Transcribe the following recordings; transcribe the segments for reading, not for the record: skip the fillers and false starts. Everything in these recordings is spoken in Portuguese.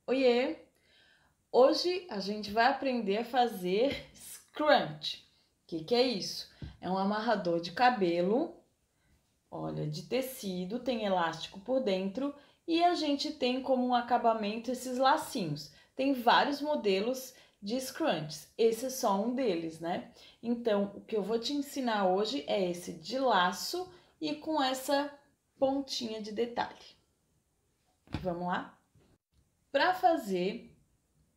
Oiê! Hoje a gente vai aprender a fazer scrunch. O que é isso? É um amarrador de cabelo, olha, de tecido, tem elástico por dentro e a gente tem como um acabamento esses lacinhos. Tem vários modelos de scrunchies, esse é só um deles, né? Então, o que eu vou te ensinar hoje é esse de laço e com essa pontinha de detalhe. Vamos lá? Para fazer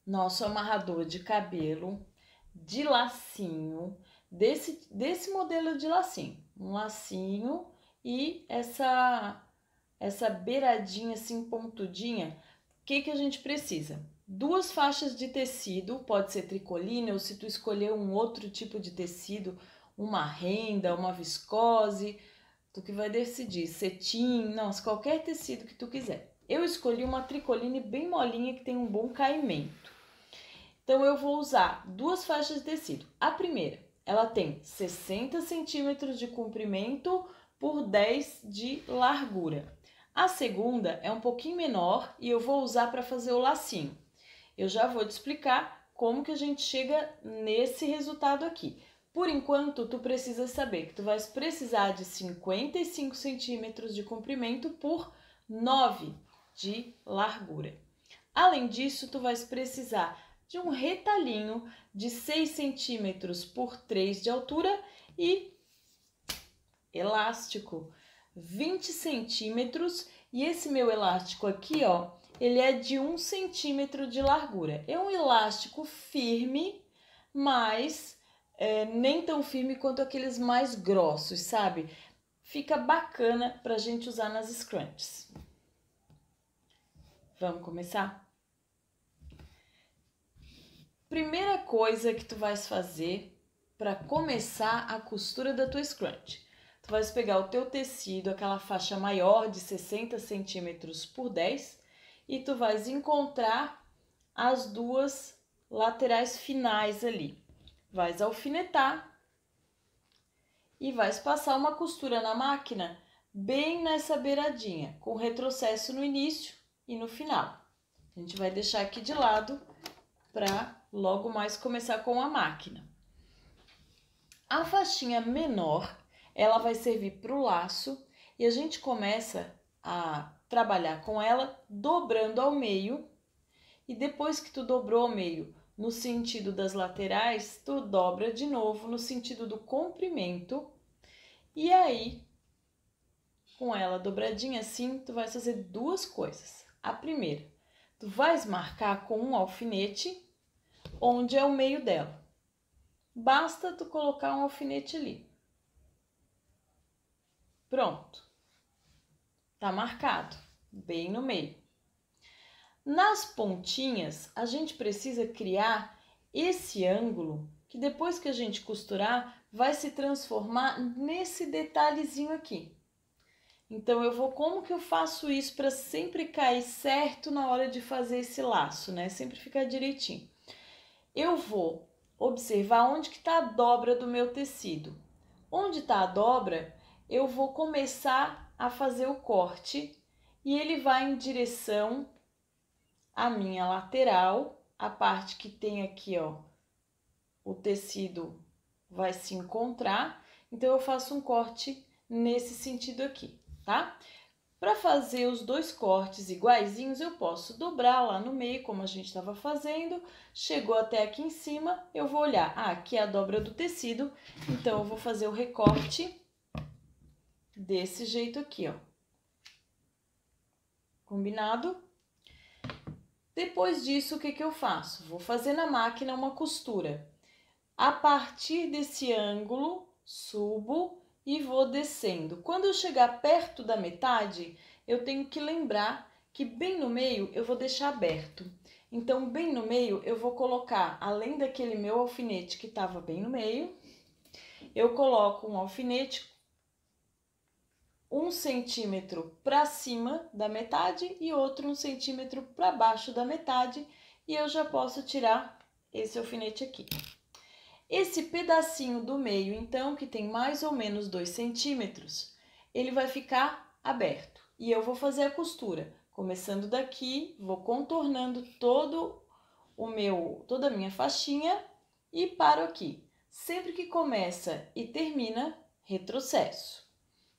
nosso amarrador de cabelo de lacinho, desse modelo de lacinho. Um lacinho e essa beiradinha assim pontudinha. O que a gente precisa? 2 faixas de tecido, pode ser tricoline ou se tu escolher um outro tipo de tecido, uma renda, uma viscose, tu que vai decidir, cetim, não, qualquer tecido que tu quiser. Eu escolhi uma tricoline bem molinha que tem um bom caimento. Então, eu vou usar 2 faixas de tecido. A primeira, ela tem 60 centímetros de comprimento por 10 de largura. A segunda é um pouquinho menor e eu vou usar para fazer o lacinho. Eu já vou te explicar como que a gente chega nesse resultado aqui. Por enquanto, tu precisa saber que tu vais precisar de 55 centímetros de comprimento por 9 de largura. Além disso, tu vais precisar de um retalhinho de 6 centímetros por 3 de altura e elástico 20 centímetros. E esse meu elástico aqui, ó, ele é de 1 centímetro de largura. É um elástico firme, mas nem tão firme quanto aqueles mais grossos, sabe? Fica bacana pra gente usar nas scrunchies. Vamos começar? Primeira coisa que tu vais fazer para começar a costura da tua scrunchie. Tu vais pegar o teu tecido, aquela faixa maior de 60 centímetros por 10 e tu vais encontrar as 2 laterais finais ali. Vais alfinetar e vais passar uma costura na máquina bem nessa beiradinha, com retrocesso no início e no final. A gente vai deixar aqui de lado para logo mais começar com a máquina. A faixinha menor, ela vai servir para o laço e a gente começa a trabalhar com ela dobrando ao meio e depois que tu dobrou ao meio no sentido das laterais, tu dobra de novo no sentido do comprimento e aí, com ela dobradinha assim, tu vai fazer 2 coisas. A primeira, tu vais marcar com um alfinete onde é o meio dela. Basta tu colocar um alfinete ali. Pronto. Tá marcado, bem no meio. Nas pontinhas, a gente precisa criar esse ângulo que depois que a gente costurar, vai se transformar nesse detalhezinho aqui. Então, como que eu faço isso para sempre cair certo na hora de fazer esse laço, né? Sempre ficar direitinho. Eu vou observar onde que está a dobra do meu tecido. Onde está a dobra, eu vou começar a fazer o corte e ele vai em direção à minha lateral, a parte que tem aqui, ó, o tecido vai se encontrar, então eu faço um corte nesse sentido aqui, tá? Para fazer os 2 cortes iguaizinhos, eu posso dobrar lá no meio, como a gente estava fazendo. Chegou até aqui em cima, eu vou olhar. Ah, aqui é a dobra do tecido, então eu vou fazer o recorte desse jeito aqui, ó. Combinado? Depois disso, o que eu faço? Vou fazer na máquina uma costura. A partir desse ângulo, subo e vou descendo. Quando eu chegar perto da metade, eu tenho que lembrar que bem no meio eu vou deixar aberto. Então, bem no meio, eu vou colocar, além daquele meu alfinete que estava bem no meio, eu coloco um alfinete 1 centímetro para cima da metade e outro 1 centímetro para baixo da metade, e eu já posso tirar esse alfinete aqui. Esse pedacinho do meio, então, que tem mais ou menos 2 centímetros, ele vai ficar aberto. E eu vou fazer a costura Começando daqui, vou contornando toda a minha faixinha e paro aqui. Sempre que começa e termina, retrocesso.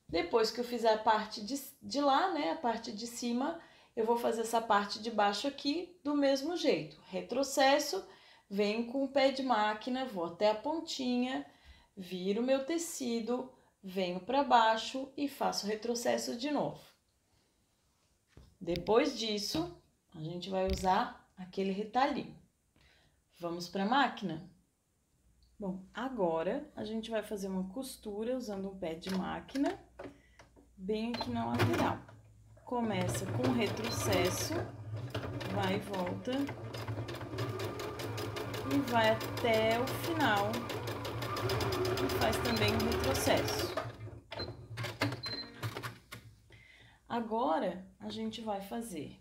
Depois que eu fizer a parte de lá, né, a parte de cima, eu vou fazer essa parte de baixo aqui do mesmo jeito. Retrocesso, venho com o pé de máquina, vou até a pontinha, viro meu tecido, venho para baixo e faço retrocesso de novo. Depois disso, a gente vai usar aquele retalhinho. Vamos para a máquina? Bom, agora a gente vai fazer uma costura usando um pé de máquina, bem aqui na lateral. Começa com retrocesso, vai e volta, e vai até o final, e faz também um retrocesso. Agora, a gente vai fazer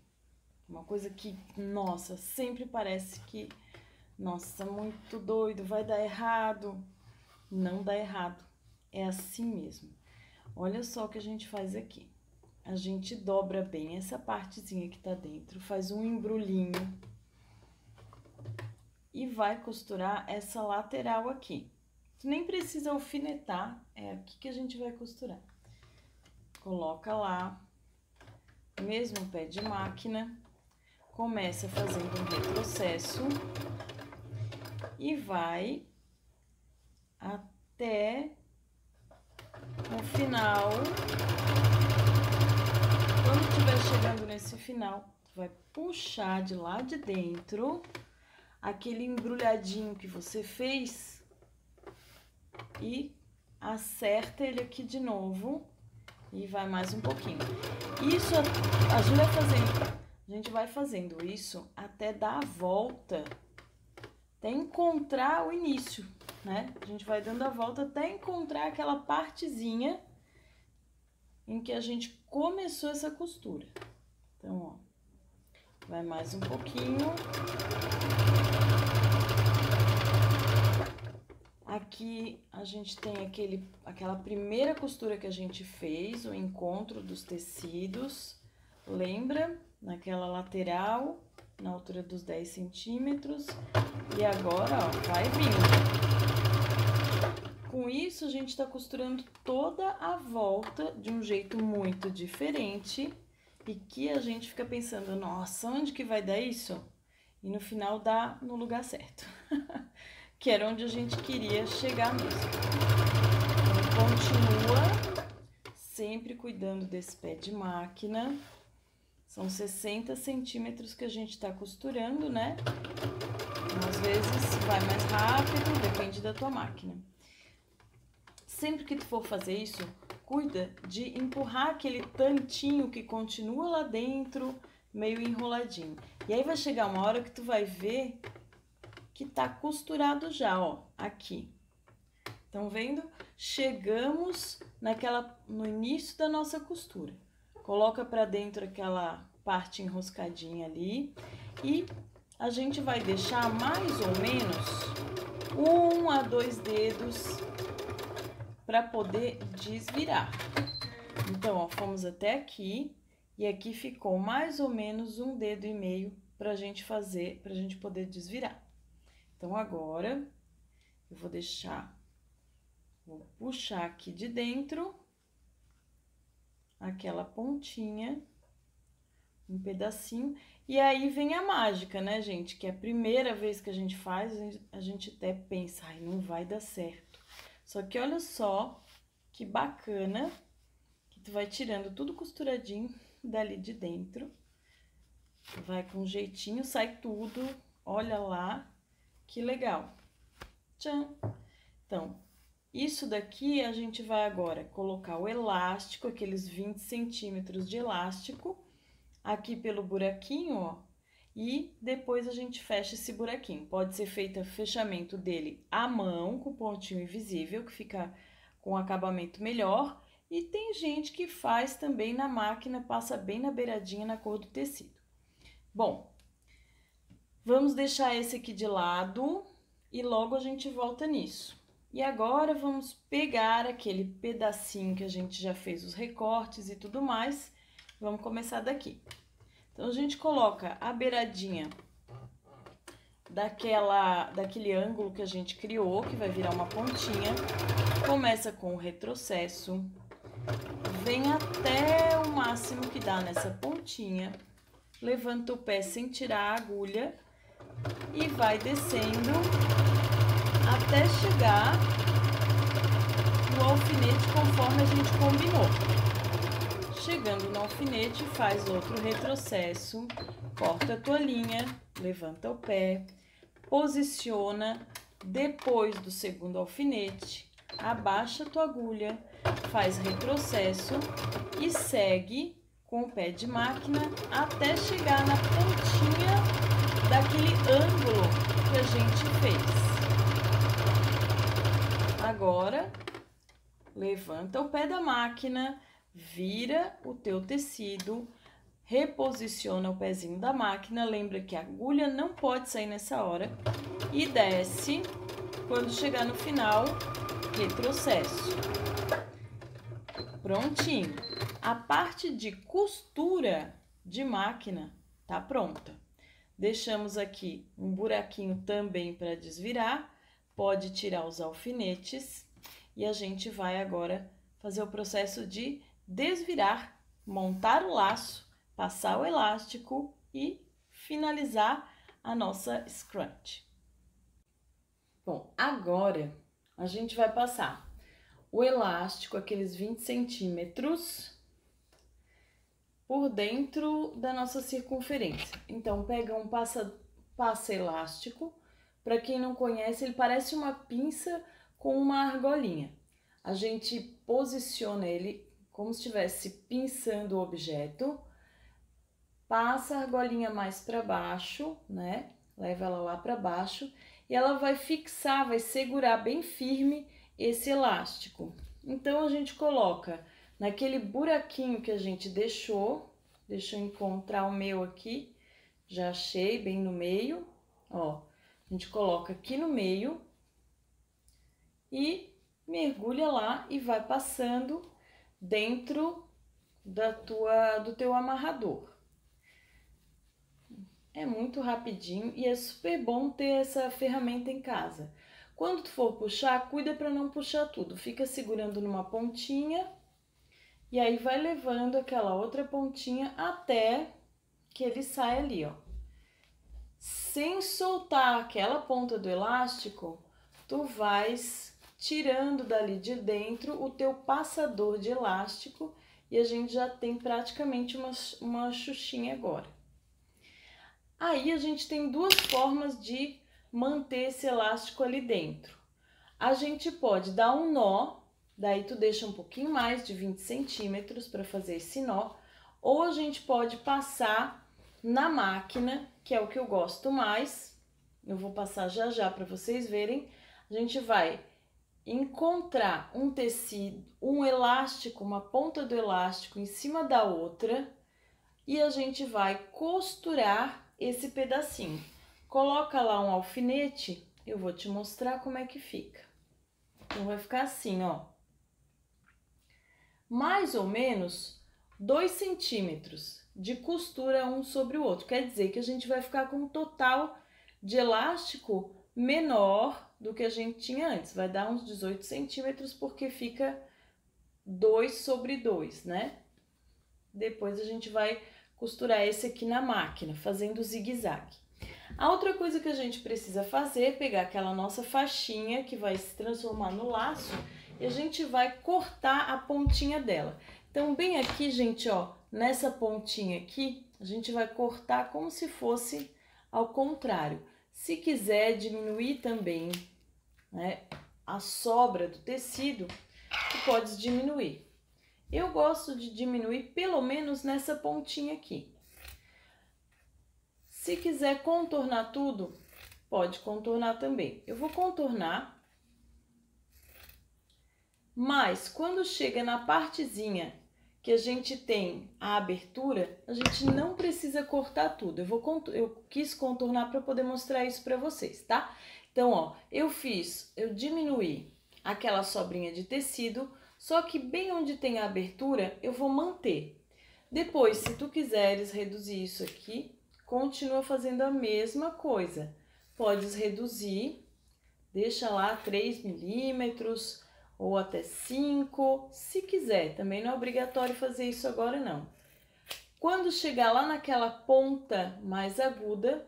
uma coisa que, nossa, sempre parece que... Nossa, muito doido, vai dar errado. Não dá errado, é assim mesmo. Olha só o que a gente faz aqui. A gente dobra bem essa partezinha que tá dentro, faz um embrulhinho e vai costurar essa lateral aqui. Tu nem precisa alfinetar, é aqui que a gente vai costurar. Coloca lá, mesmo pé de máquina, começa fazendo um retrocesso e vai até o final. Quando estiver chegando nesse final, tu vai puxar de lá de dentro aquele embrulhadinho que você fez e acerta ele aqui de novo e vai mais um pouquinho. Isso a Júlia fazendo, a gente vai fazendo isso até dar a volta, até encontrar o início, né? A gente vai dando a volta até encontrar aquela partezinha em que a gente começou essa costura. Então, ó, vai mais um pouquinho. Aqui a gente tem aquela primeira costura que a gente fez, o encontro dos tecidos. Lembra? Naquela lateral, na altura dos 10 centímetros. E agora, ó, vai vindo. Com isso, a gente tá costurando toda a volta de um jeito muito diferente e que a gente fica pensando, nossa, onde que vai dar isso? E no final dá no lugar certo, que era onde a gente queria chegar mesmo. Então, continua sempre cuidando desse pé de máquina. São 60 centímetros que a gente tá costurando, né? Às vezes vai mais rápido, depende da tua máquina. Sempre que tu for fazer isso, cuida de empurrar aquele tantinho que continua lá dentro, meio enroladinho. E aí vai chegar uma hora que tu vai ver que tá costurado já, ó, aqui. Estão vendo? Chegamos no início da nossa costura. Coloca pra dentro aquela parte enroscadinha ali e a gente vai deixar mais ou menos 1 a 2 dedos para poder desvirar. Então, ó, fomos até aqui e aqui ficou mais ou menos 1,5 dedo pra gente fazer, pra gente poder desvirar. Então, agora, eu vou puxar aqui de dentro aquela pontinha, um pedacinho, e aí vem a mágica, né, gente? Que é a primeira vez que a gente faz, a gente até pensa, ai, não vai dar certo. Só que olha só que bacana que tu vai tirando tudo costuradinho dali de dentro. Vai com jeitinho, sai tudo, olha lá, que legal. Tchan! Então, isso daqui a gente vai agora colocar o elástico, aqueles 20 centímetros de elástico, aqui pelo buraquinho, ó. E depois a gente fecha esse buraquinho. Pode ser feito o fechamento dele à mão, com pontinho invisível, que fica com um acabamento melhor. E tem gente que faz também na máquina, passa bem na beiradinha na cor do tecido. Bom, vamos deixar esse aqui de lado e logo a gente volta nisso. E agora vamos pegar aquele pedacinho que a gente já fez os recortes e tudo mais. Vamos começar daqui. Então, a gente coloca a beiradinha daquele ângulo que a gente criou, que vai virar uma pontinha. Começa com o retrocesso, vem até o máximo que dá nessa pontinha, levanta o pé sem tirar a agulha e vai descendo até chegar no alfinete conforme a gente combinou. Chegando no alfinete, faz outro retrocesso, corta a tua linha, levanta o pé, posiciona depois do segundo alfinete, abaixa a tua agulha, faz retrocesso e segue com o pé de máquina até chegar na pontinha daquele ângulo que a gente fez. Agora, levanta o pé da máquina, vira o teu tecido, reposiciona o pezinho da máquina, lembra que a agulha não pode sair nessa hora e desce. Quando chegar no final, retrocesso. Prontinho. A parte de costura de máquina tá pronta. Deixamos aqui um buraquinho também para desvirar, pode tirar os alfinetes e a gente vai agora fazer o processo de desvirar, montar o laço, passar o elástico e finalizar a nossa scrunch. Bom, agora a gente vai passar o elástico, aqueles 20 centímetros, por dentro da nossa circunferência. Então, pega um passa elástico. Para quem não conhece, ele parece uma pinça com uma argolinha. A gente posiciona ele como se estivesse pinçando o objeto, passa a argolinha mais para baixo, né? Leva ela lá para baixo e ela vai fixar, vai segurar bem firme esse elástico. Então, a gente coloca naquele buraquinho que a gente deixou, deixa eu encontrar o meu aqui, já achei bem no meio, ó. A gente coloca aqui no meio e mergulha lá e vai passando dentro do teu amarrador. É muito rapidinho e é super bom ter essa ferramenta em casa. Quando tu for puxar, cuida para não puxar tudo. Fica segurando numa pontinha e aí vai levando aquela outra pontinha até que ele saia ali, ó. Sem soltar aquela ponta do elástico, tu vais tirando dali de dentro o teu passador de elástico e a gente já tem praticamente uma xuxinha agora. Aí a gente tem duas formas de manter esse elástico ali dentro. A gente pode dar um nó, daí tu deixa um pouquinho mais de 20 centímetros para fazer esse nó, ou a gente pode passar na máquina, que é o que eu gosto mais. Eu vou passar já já para vocês verem. A gente vai encontrar um tecido, um elástico, uma ponta do elástico em cima da outra e a gente vai costurar esse pedacinho. Coloca lá um alfinete, eu vou te mostrar como é que fica. Então, vai ficar assim, ó. Mais ou menos 2 centímetros de costura um sobre o outro. Quer dizer que a gente vai ficar com um total de elástico menor do que a gente tinha antes. Vai dar uns 18 centímetros porque fica 2 sobre 2, né? Depois a gente vai costurar esse aqui na máquina, fazendo zigue-zague. A outra coisa que a gente precisa fazer é pegar aquela nossa faixinha que vai se transformar no laço e a gente vai cortar a pontinha dela. Então, bem aqui, gente, ó, nessa pontinha aqui, a gente vai cortar como se fosse ao contrário. Se quiser diminuir também, né, a sobra do tecido, tu podes diminuir. Eu gosto de diminuir pelo menos nessa pontinha aqui. Se quiser contornar tudo, pode contornar também. Eu vou contornar, mas quando chega na partezinha que a gente tem a abertura, a gente não precisa cortar tudo. Eu quis contornar para poder mostrar isso para vocês, tá? Então, ó, eu diminuí aquela sobrinha de tecido, só que bem onde tem a abertura, eu vou manter. Depois, se tu quiseres reduzir isso aqui, continua fazendo a mesma coisa. Podes reduzir, deixa lá 3 milímetros ou até 5, se quiser. Também não é obrigatório fazer isso agora, não. Quando chegar lá naquela ponta mais aguda,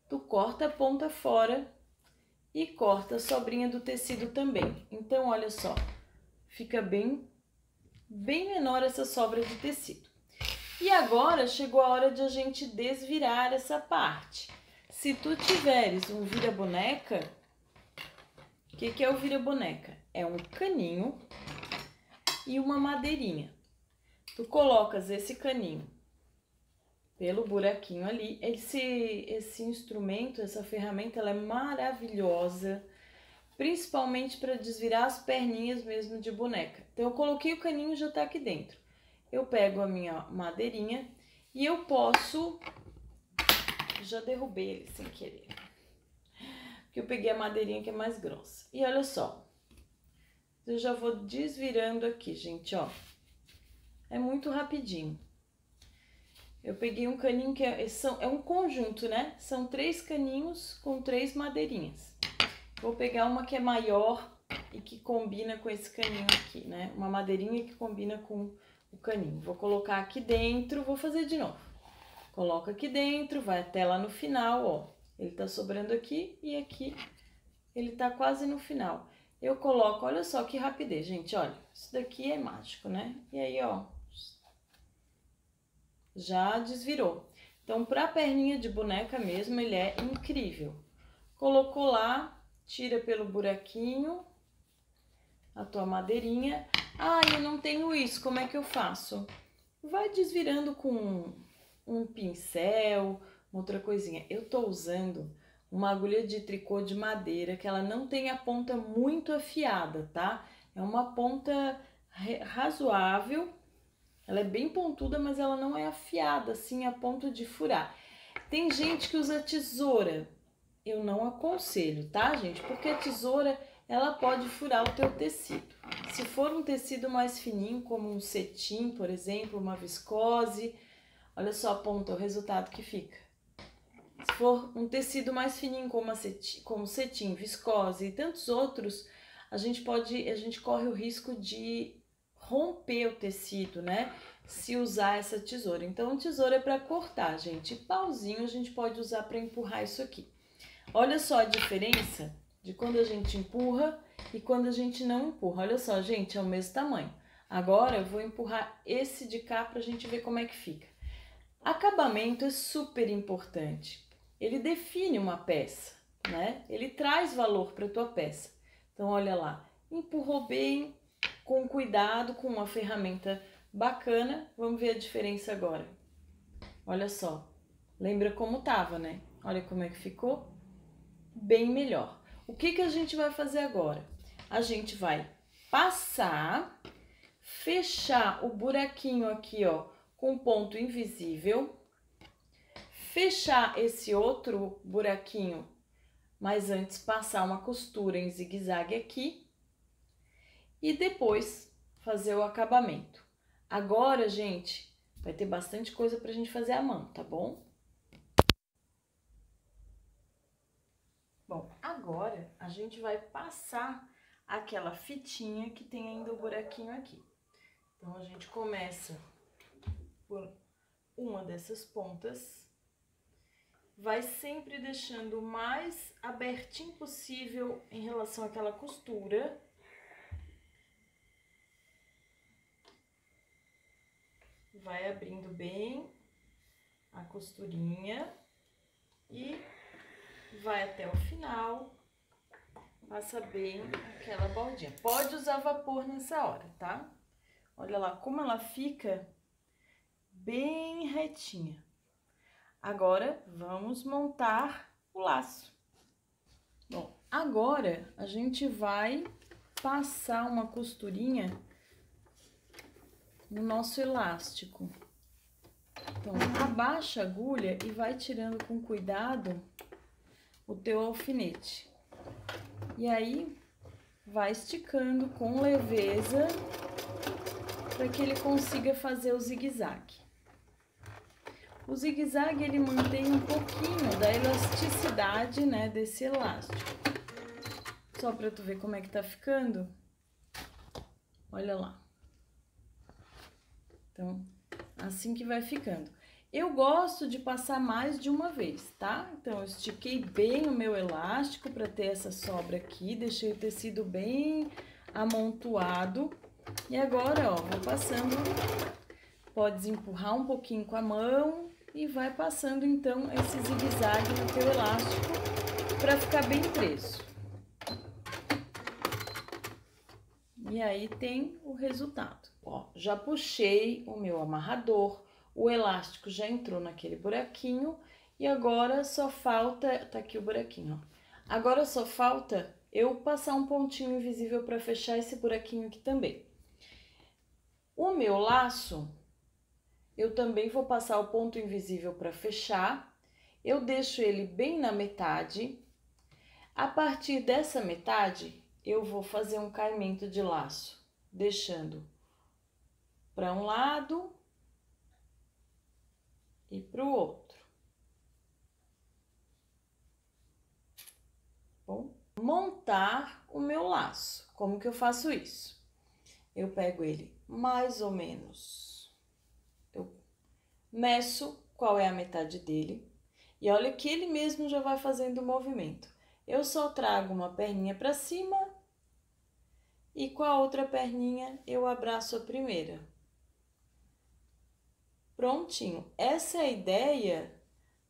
tu corta a ponta fora e corta a sobrinha do tecido também. Então, olha só, fica bem menor essa sobra de tecido. E agora chegou a hora de a gente desvirar essa parte. Se tu tiveres um vira-boneca, o que é o vira-boneca? É um caninho e uma madeirinha. Tu colocas esse caninho pelo buraquinho ali. Esse instrumento, essa ferramenta, ela é maravilhosa, principalmente para desvirar as perninhas mesmo de boneca. Então, eu coloquei o caninho e já tá aqui dentro. Eu pego a minha madeirinha e eu posso... Já derrubei ele sem querer, porque eu peguei a madeirinha que é mais grossa. E olha só, eu já vou desvirando aqui, gente, ó. É muito rapidinho. Eu peguei um caninho que é um conjunto, né? São 3 caninhos com 3 madeirinhas. Vou pegar uma que é maior e que combina com esse caninho aqui, né? Uma madeirinha que combina com o caninho. Vou colocar aqui dentro, vou fazer de novo. Coloca aqui dentro, vai até lá no final, ó. Ele tá sobrando aqui e aqui ele tá quase no final. Eu coloco, olha só que rapidez, gente, olha. Isso daqui é mágico, né? E aí, ó, já desvirou. Então, pra perninha de boneca mesmo, ele é incrível. Colocou lá, tira pelo buraquinho a tua madeirinha. Ah, eu não tenho isso, como é que eu faço? Vai desvirando com um pincel, outra coisinha. Eu tô usando uma agulha de tricô de madeira, que ela não tem a ponta muito afiada, tá? É uma ponta razoável, ela é bem pontuda, mas ela não é afiada, assim, a ponto de furar. Tem gente que usa tesoura, eu não aconselho, tá, gente? Porque a tesoura, ela pode furar o teu tecido. Se for um tecido mais fininho, como um cetim, por exemplo, uma viscose, olha só a ponta, o resultado que fica. Se for um tecido mais fininho, como cetim, viscose e tantos outros, a gente corre o risco de romper o tecido, né? Se usar essa tesoura. Então, tesoura é para cortar, gente. E pauzinho a gente pode usar para empurrar isso aqui. Olha só a diferença de quando a gente empurra e quando a gente não empurra. Olha só, gente, é o mesmo tamanho. Agora eu vou empurrar esse de cá pra gente ver como é que fica. Acabamento é super importante. Ele define uma peça, né? Ele traz valor para tua peça. Então, olha lá, empurrou bem, com cuidado, com uma ferramenta bacana. Vamos ver a diferença agora. Olha só, lembra como tava, né? Olha como é que ficou. Bem melhor. O que a gente vai fazer agora? A gente vai passar, fechar o buraquinho aqui, ó, com ponto invisível, fechar esse outro buraquinho, mas antes passar uma costura em zigue-zague aqui e depois fazer o acabamento. Agora, gente, vai ter bastante coisa pra gente fazer à mão, tá bom? Bom, agora a gente vai passar aquela fitinha que tem ainda o buraquinho aqui. Então, a gente começa por uma dessas pontas, vai sempre deixando o mais abertinho possível em relação àquela costura. Vai abrindo bem a costurinha e vai até o final, passa bem aquela bordinha. Pode usar vapor nessa hora, tá? Olha lá como ela fica bem retinha. Agora, vamos montar o laço. Bom, agora a gente vai passar uma costurinha no nosso elástico. Então, abaixa a agulha e vai tirando com cuidado o teu alfinete. E aí, vai esticando com leveza para que ele consiga fazer o zigue-zague. O zigue-zague, ele mantém um pouquinho da elasticidade, né, desse elástico. Só para tu ver como é que tá ficando. Olha lá. Então, assim que vai ficando. Eu gosto de passar mais de uma vez, tá? Então, eu estiquei bem o meu elástico para ter essa sobra aqui, deixei o tecido bem amontoado. E agora, ó, vou passando, pode empurrar um pouquinho com a mão e vai passando, então, esse zigue-zague no teu elástico para ficar bem preso. E aí tem o resultado. Ó, já puxei o meu amarrador. O elástico já entrou naquele buraquinho e agora só falta... Tá aqui o buraquinho, ó. Agora só falta eu passar um pontinho invisível para fechar esse buraquinho aqui também. O meu laço, eu também vou passar o ponto invisível para fechar. Eu deixo ele bem na metade. A partir dessa metade, eu vou fazer um caimento de laço, deixando para um lado e para o outro. Bom, montar o meu laço. Como que eu faço isso? Eu pego ele mais ou menos, eu meço qual é a metade dele e olha que ele mesmo já vai fazendo o movimento. Eu só trago uma perninha para cima e com a outra perninha eu abraço a primeira. Prontinho. Essa é a ideia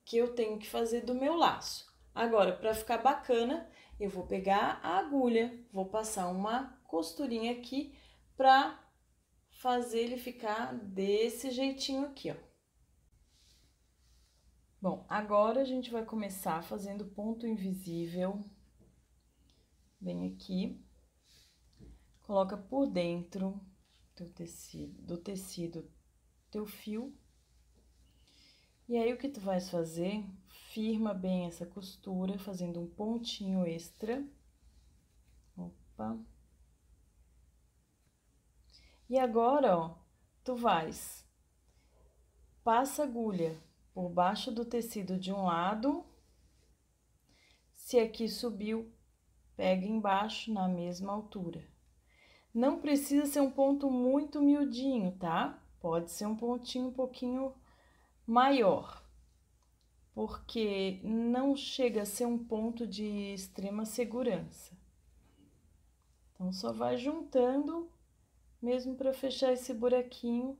que eu tenho que fazer do meu laço. Agora, para ficar bacana, eu vou pegar a agulha, vou passar uma costurinha aqui para fazer ele ficar desse jeitinho aqui, ó. Bom, agora a gente vai começar fazendo ponto invisível. Vem aqui, coloca por dentro do tecido teu fio. E aí, o que tu vais fazer? Firma bem essa costura, fazendo um pontinho extra. Opa. E agora, ó, tu vais, passa a agulha por baixo do tecido de um lado. Se aqui subiu, pega embaixo na mesma altura. Não precisa ser um ponto muito miudinho, tá? Pode ser um pontinho um pouquinho maior, porque não chega a ser um ponto de extrema segurança. Então, só vai juntando, mesmo para fechar esse buraquinho,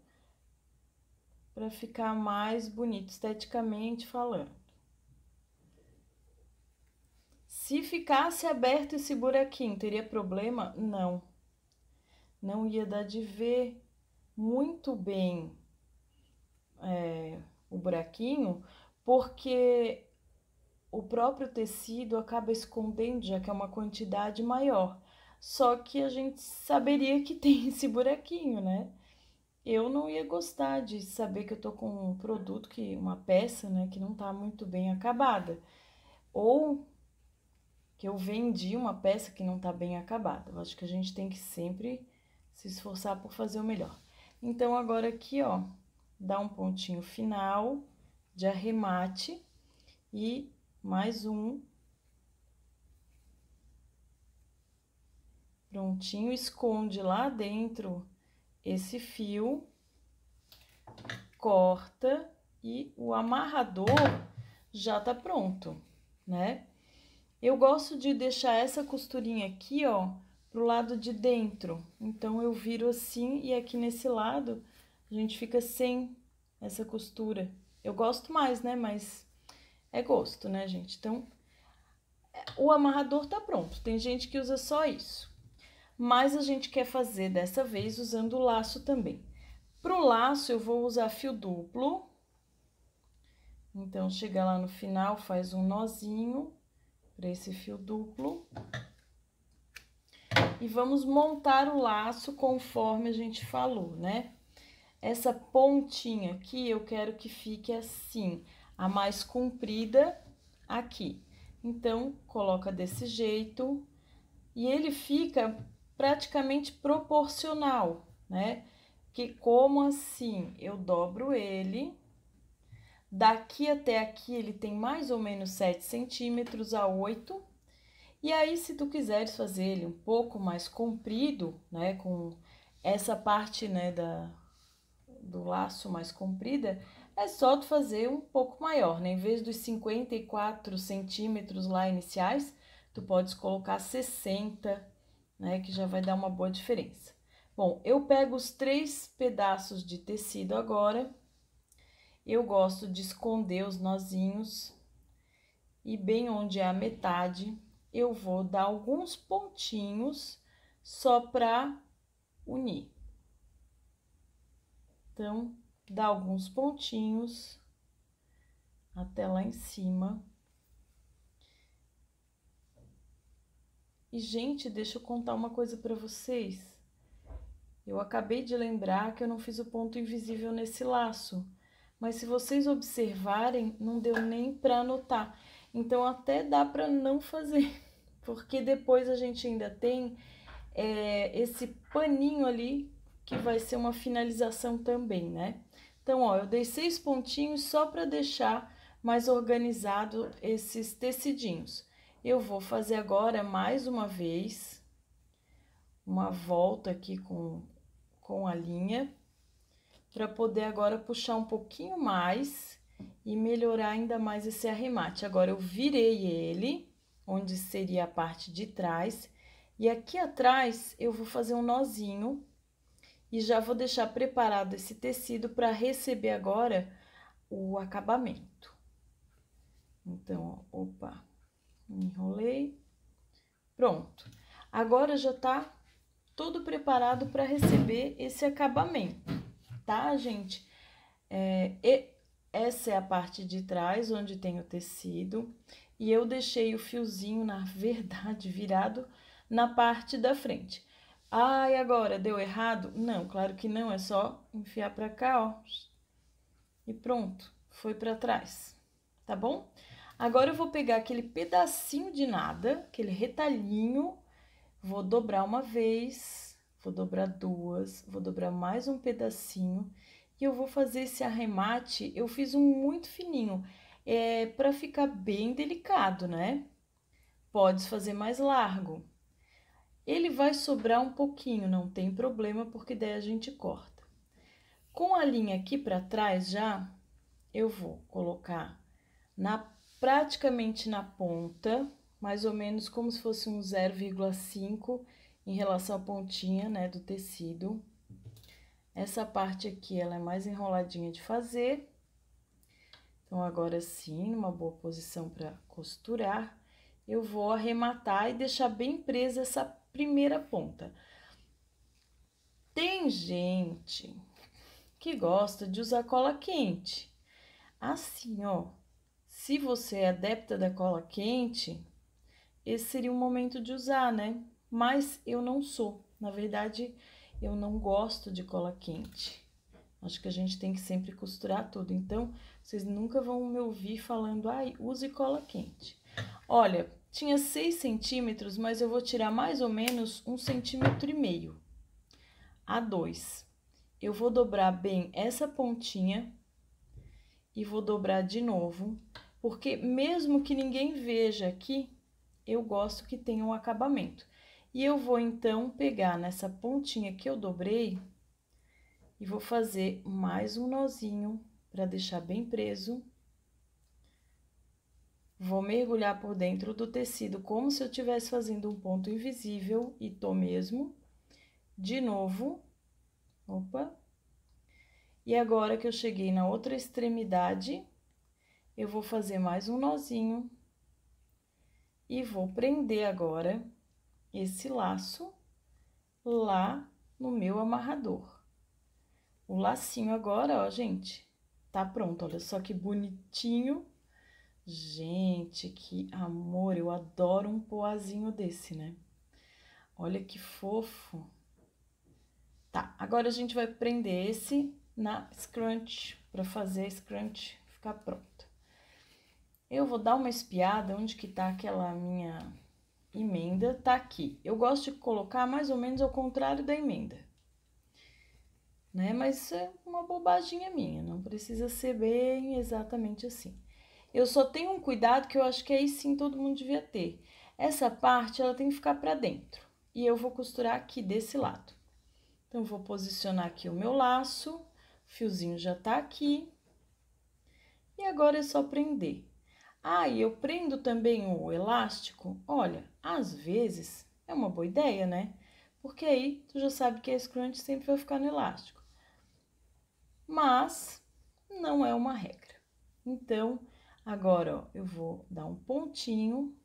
para ficar mais bonito, esteticamente falando. Se ficasse aberto esse buraquinho, teria problema? Não. Não ia dar de ver muito bem o buraquinho, porque o próprio tecido acaba escondendo, já que é uma quantidade maior. Só que a gente saberia que tem esse buraquinho, né? Eu não ia gostar de saber que eu tô com um produto, uma peça, né, que não tá muito bem acabada. Ou que eu vendi uma peça que não tá bem acabada. Eu acho que a gente tem que sempre se esforçar por fazer o melhor. Então, agora aqui, ó, dá um pontinho final de arremate e mais um. Prontinho, esconde lá dentro esse fio, corta e o amarrador já tá pronto, né? Eu gosto de deixar essa costurinha aqui, ó, pro lado de dentro. Então, eu viro assim e aqui nesse lado a gente fica sem essa costura. Eu gosto mais, né? Mas é gosto, né, gente? Então, o amarrador tá pronto. Tem gente que usa só isso. Mas a gente quer fazer dessa vez usando o laço também. Pro laço, eu vou usar fio duplo. Então, chega lá no final, faz um nozinho para esse fio duplo. E vamos montar o laço conforme a gente falou, né? Essa pontinha aqui, eu quero que fique assim, a mais comprida aqui. Então, coloca desse jeito e ele fica praticamente proporcional, né? Porque como assim? Eu dobro ele, daqui até aqui ele tem mais ou menos 7 centímetros a 8. E aí, se tu quiseres fazer ele um pouco mais comprido, né, com essa parte, né, do laço mais comprida, é só tu fazer um pouco maior, né? Em vez dos 54 centímetros lá iniciais, tu podes colocar 60, né, que já vai dar uma boa diferença. Bom, eu pego os 3 pedaços de tecido agora. Eu gosto de esconder os nozinhos e bem onde é a metade, eu vou dar alguns pontinhos só para unir. Então, dá alguns pontinhos até lá em cima. E, gente, deixa eu contar uma coisa para vocês. Eu acabei de lembrar que eu não fiz o ponto invisível nesse laço. Mas se vocês observarem, não deu nem para anotar. Então, até dá para não fazer. Porque depois a gente ainda tem esse paninho ali, que vai ser uma finalização também, né? Então, ó, eu dei 6 pontinhos só para deixar mais organizado esses tecidinhos. Eu vou fazer agora mais uma vez uma volta aqui com a linha, para poder agora puxar um pouquinho mais e melhorar ainda mais esse arremate. Agora, eu virei ele, onde seria a parte de trás, e aqui atrás eu vou fazer um nozinho e já vou deixar preparado esse tecido para receber agora o acabamento. Então, opa, enrolei, pronto. Agora já tá tudo preparado para receber esse acabamento, tá, gente? Essa é a parte de trás, onde tem o tecido, e eu deixei o fiozinho, na verdade, virado na parte da frente. Ah, e agora, deu errado? Não, claro que não, é só enfiar pra cá, ó, e pronto, foi pra trás, tá bom? Agora, eu vou pegar aquele pedacinho de nada, aquele retalhinho, vou dobrar uma vez, vou dobrar duas, vou dobrar mais um pedacinho, e eu vou fazer esse arremate, eu fiz um muito fininho, pra ficar bem delicado, né? Podes fazer mais largo. Ele vai sobrar um pouquinho, não tem problema, porque daí a gente corta. Com a linha aqui pra trás já, eu vou colocar praticamente na ponta, mais ou menos como se fosse um 0,5 em relação à pontinha, né, do tecido. Essa parte aqui, ela é mais enroladinha de fazer. Então, agora sim, numa boa posição para costurar, eu vou arrematar e deixar bem presa essa primeira ponta. Tem gente que gosta de usar cola quente. Assim, ó, se você é adepta da cola quente, esse seria o momento de usar, né? Mas eu não sou. Na verdade, eu não gosto de cola quente. Acho que a gente tem que sempre costurar tudo. Então, vocês nunca vão me ouvir falando, ai, use cola quente. Olha, tinha 6 centímetros, mas eu vou tirar mais ou menos 1,5 centímetros a 2. Eu vou dobrar bem essa pontinha e vou dobrar de novo, porque mesmo que ninguém veja aqui, eu gosto que tenha um acabamento. E eu vou, então, pegar nessa pontinha que eu dobrei e vou fazer mais um nozinho para deixar bem preso. Vou mergulhar por dentro do tecido como se eu estivesse fazendo um ponto invisível, e tô mesmo. De novo, opa. E agora que eu cheguei na outra extremidade, eu vou fazer mais um nozinho e vou prender agora esse laço lá no meu amarrador. O lacinho agora, ó, gente, tá pronto. Olha só que bonitinho. Gente, que amor, eu adoro um poazinho desse, né? Olha que fofo. Tá, agora a gente vai prender esse na scrunch, para fazer a scrunch ficar pronta. Eu vou dar uma espiada onde que tá aquela minha emenda, tá aqui. Eu gosto de colocar mais ou menos ao contrário da emenda. né? Mas isso é uma bobaginha minha, não precisa ser bem exatamente assim. Eu só tenho um cuidado que eu acho que aí sim todo mundo devia ter. Essa parte, ela tem que ficar para dentro. E eu vou costurar aqui desse lado. Então, vou posicionar aqui o meu laço, o fiozinho já tá aqui. E agora é só prender. Ah, e eu prendo também o elástico. Olha, às vezes é uma boa ideia, né? Porque aí tu já sabe que a scrunch sempre vai ficar no elástico. Mas não é uma regra. Então, agora, ó, eu vou dar um pontinho,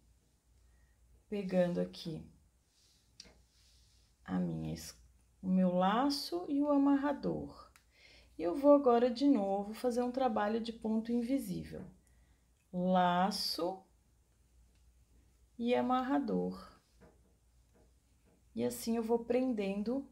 pegando aqui o meu laço e o amarrador. E eu vou agora de novo fazer um trabalho de ponto invisível. Laço e amarrador. E assim eu vou prendendo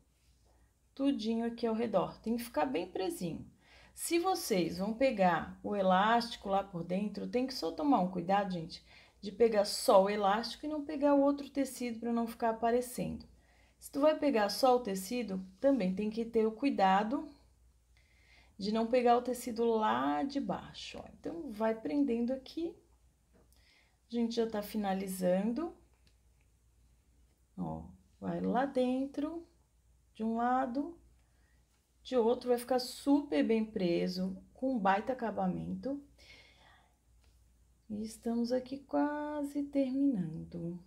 tudinho aqui ao redor. Tem que ficar bem presinho. Se vocês vão pegar o elástico lá por dentro, tem que só tomar um cuidado, gente, de pegar só o elástico e não pegar o outro tecido para não ficar aparecendo. Se tu vai pegar só o tecido, também tem que ter o cuidado de não pegar o tecido lá de baixo, ó. Então, vai prendendo aqui. A gente já tá finalizando. Ó, vai lá dentro, de um lado, de outro, vai ficar super bem preso, com um baita acabamento. E estamos aqui quase terminando.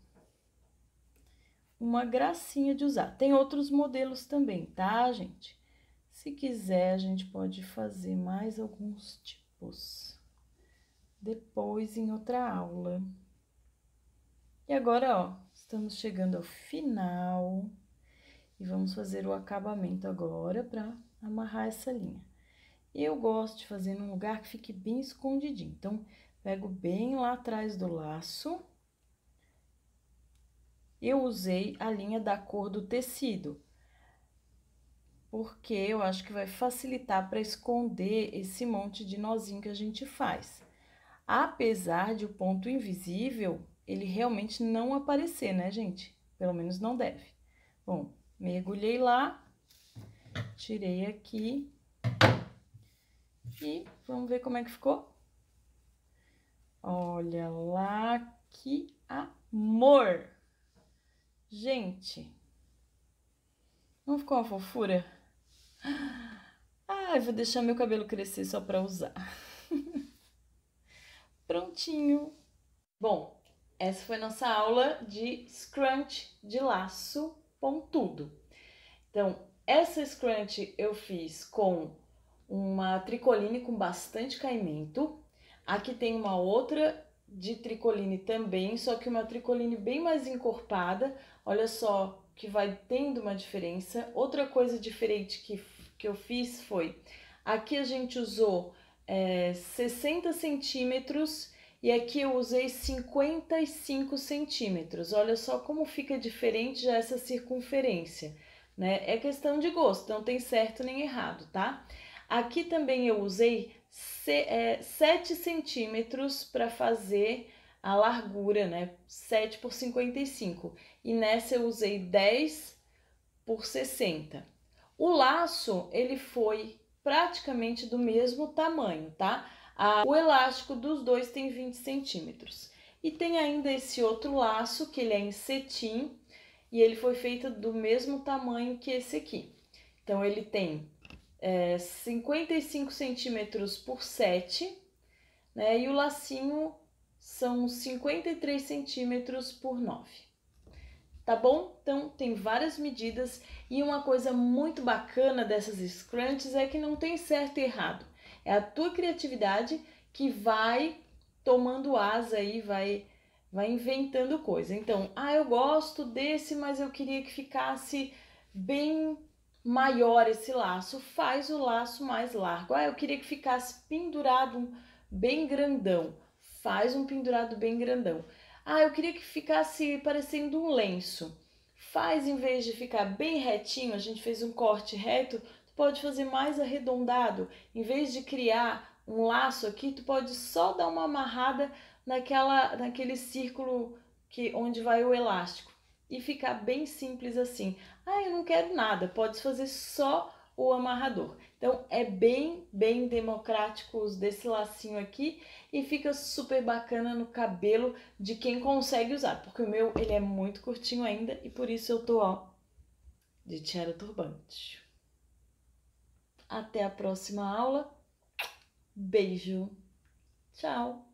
Uma gracinha de usar. Tem outros modelos também, tá, gente? Se quiser, a gente pode fazer mais alguns tipos depois em outra aula. E agora, ó, estamos chegando ao final e vamos fazer o acabamento agora para amarrar essa linha. Eu gosto de fazer num lugar que fique bem escondidinho, então, pego bem lá atrás do laço. Eu usei a linha da cor do tecido, porque eu acho que vai facilitar para esconder esse monte de nozinho que a gente faz. Apesar de o ponto invisível, ele realmente não aparecer, né, gente? Pelo menos não deve. Bom, mergulhei lá, tirei aqui e vamos ver como é que ficou. Olha lá que amor! Gente, não ficou uma fofura? Ai, vou deixar meu cabelo crescer só pra usar. Prontinho! Bom, essa foi nossa aula de scrunch de laço pontudo. Então, essa scrunch eu fiz com uma tricoline com bastante caimento. Aqui tem uma outra de tricoline também, só que uma tricoline bem mais encorpada. Olha só que vai tendo uma diferença. Outra coisa diferente que eu fiz foi, aqui a gente usou 60 centímetros e aqui eu usei 55 centímetros. Olha só como fica diferente já essa circunferência, né? É questão de gosto, não tem certo nem errado, tá? Aqui também eu usei 7 centímetros para fazer a largura, né? 7 por 55. E nessa eu usei 10 por 60. O laço, ele foi praticamente do mesmo tamanho, tá? O elástico dos dois tem 20 centímetros. E tem ainda esse outro laço, que ele é em cetim, e ele foi feito do mesmo tamanho que esse aqui. Então, ele tem 55 centímetros por 7, né? E o lacinho são 53 centímetros por 9. Tá bom? Então, tem várias medidas e uma coisa muito bacana dessas scrunchies é que não tem certo e errado. É a tua criatividade que vai tomando asa aí, vai inventando coisa. Então, eu gosto desse, mas eu queria que ficasse bem maior esse laço. Faz o laço mais largo. Eu queria que ficasse pendurado bem grandão. Faz um pendurado bem grandão. Eu queria que ficasse parecendo um lenço. Faz, em vez de ficar bem retinho, a gente fez um corte reto, tu pode fazer mais arredondado. Em vez de criar um laço aqui, tu pode só dar uma amarrada naquele círculo onde vai o elástico. E ficar bem simples assim. Eu não quero nada, pode fazer só o amarrador. Então, é bem democrático o uso desse lacinho aqui e fica super bacana no cabelo de quem consegue usar, porque o meu, ele é muito curtinho ainda e por isso eu tô, ó, de tiara turbante. Até a próxima aula. Beijo. Tchau.